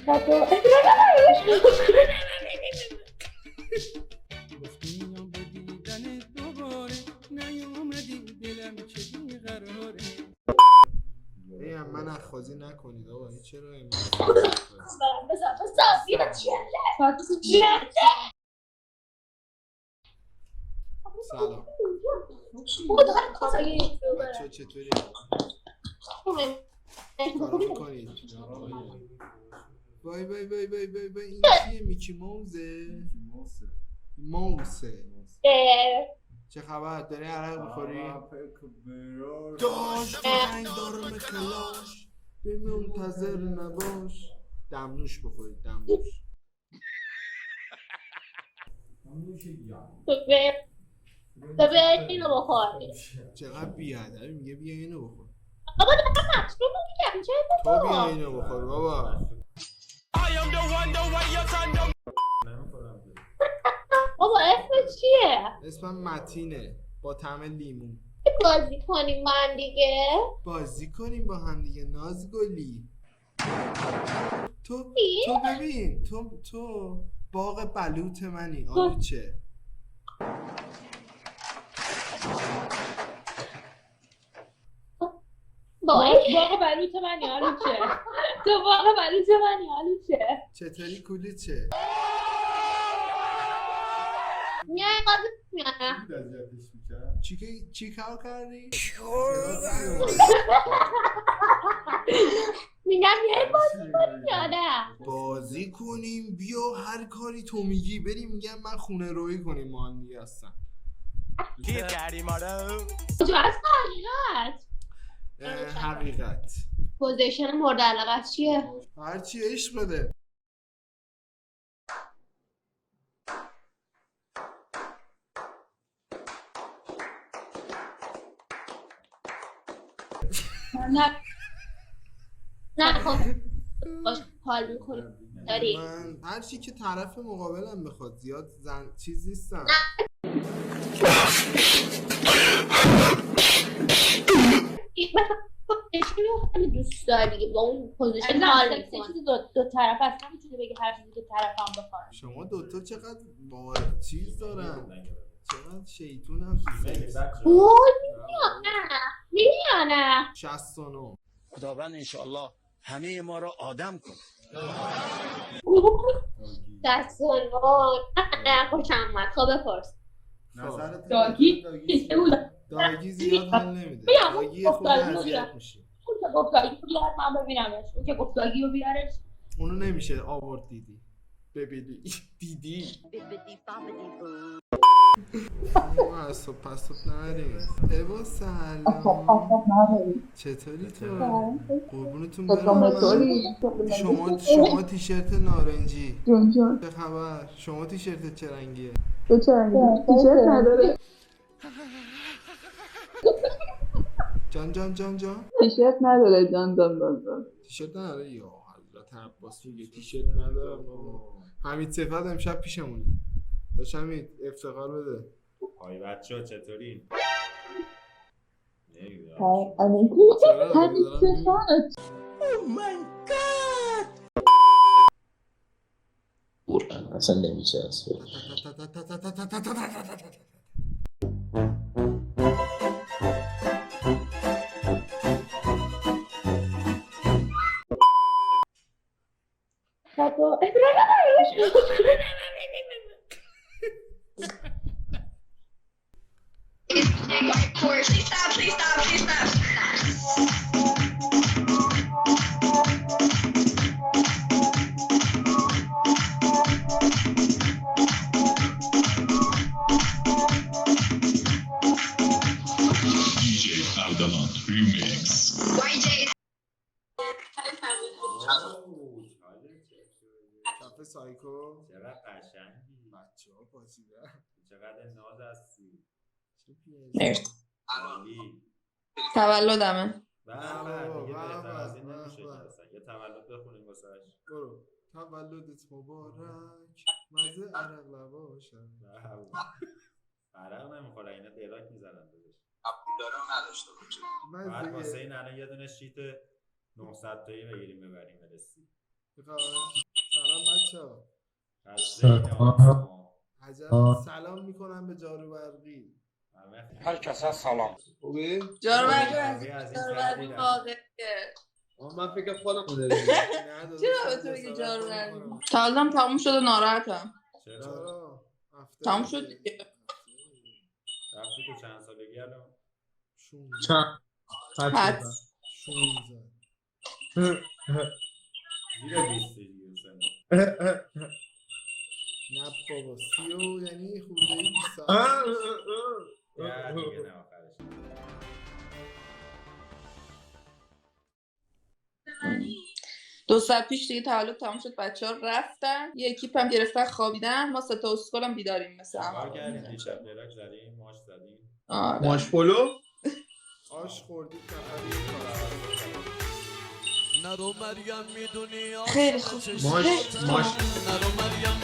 گفتیم به دیدن دوباره نیومدی دلم چه بیقراره. بیم من اخخازی نکنید آقا این چرا این سلام بچه ها چطوری؟ کارا میکنید؟ وای وای وای وای وای وای این چیه میکی موزه؟ موزه چه خبر؟ داری عرق بخوری؟ داش بزنگ دارم کلاش به منتظر نباش دمنوش بخورید دمنوش ببین اینو بخوری. چقدر بیادر میگه بیا اینو بخور بابا دارم مطلوب میگم چه تو بیا اینو بخور بابا بابا اسم چیه؟ اسمم متینه با طعم لیمون بازی کنیم من دیگه بازی کنیم با هم دیگه نازگلی تو ببین تو باغ بلوط منی آلوچه باغ بلوط منی آلوچه تو باغ بلوط منی آلوچه چطوری کولیچه میای قاضی میانم چی کار کردی؟ میگم میای بازی کنیم یا نه؟ بازی کنیم بیا هر کاری تو میگی بریم میگم من خونه روی کنیم ما هم دیگه هستن کجا از حقیقت؟ حقیقت پوزیشن مورد علاقت چیه؟ هرچی عشق بده نه خب باش حال میکنیم داری من هرچی که طرف مقابلم بخواد زیاد چیز نیستم خیلی دوست داری با اون پوزیشن حال میکنی چیزی دو طرف هست نمیتونی بگی هر چیزی که طرف هم بخواد شما دوتا چقدر با چیز دارن چقدر شیطون هم اوه نمیانه 69 خداوند انشاءالله همه ما را آدم کن دستون نه خوشم آمد خب بپرس داگی زیاد حال نمیده داگی خود اذیت میشه گفت داگی رو بیار من ببینمش اون که گفت داگی رو بیارش اونو نمیشه آورد ببینی دیدی ما از صبح پس صبح نریم ایوا سلام چطوری تو؟ قربونتون برم شما تیشرت نارنجی چه خبر؟ شما تیشرت چه رنگیه؟ چه رنگی؟ تیشرت نداره جان تیشرت نداره جان تیشرت نداره یا حضرت عباس میگه تیشرت ندارم حمید صفت امشب پیشمونه داشت حمید افتخار بده های بچه ها چطورین؟ حمید صفت قرآن اصلا نمیشه اصلا کف سایکو چقدر قشنگی بچه ها پاسیده چقدر ناز هستی مرسی عالی تولدمه بله دیگه بهتر از این نمیشه که اصلا یه تولد بخونیم واسهش برو تولدت مبارک مزه عرق لباشم عرق نمیخوره اینا دلاک میزنن بهش دارم نداشته باشه بعد واسه این الان یه دونه شیت 900 تایی بگیریم ببریم برسی سلام بچه ها. عجب سلام میکنم به جارو برقی. Herkese salam. خوبی؟ جارو برقی از این برقی واقعیه. من فکر خودم داریم. نه داداش، چرا به تو بگی جارو برقی؟ تعالیم تموم شد و ناراحتم. چرا؟ هفته تموم دیگه. شد دیگه. رفتی تو چند سالگی الان؟ 16 چند؟ حد 16 زیر 20 دیگه سن. نه بابا 30 یعنی خورده ای 20 یا دیگه نه آخرش. دو ساعت پیش دیگه تولد تموم شد، بچه‌ها رفتن، یه اکیپ هم گرفتن خوابیدن، ما 3 تا اسکلم بیداریم مثل کار هم. کردیم دیشب بلاک زدیم، ماش زدیم. آره. ماش پلو؟ آش خوردید نفری نرو مریم میدونی خیلی خوب. ماش نرو مریم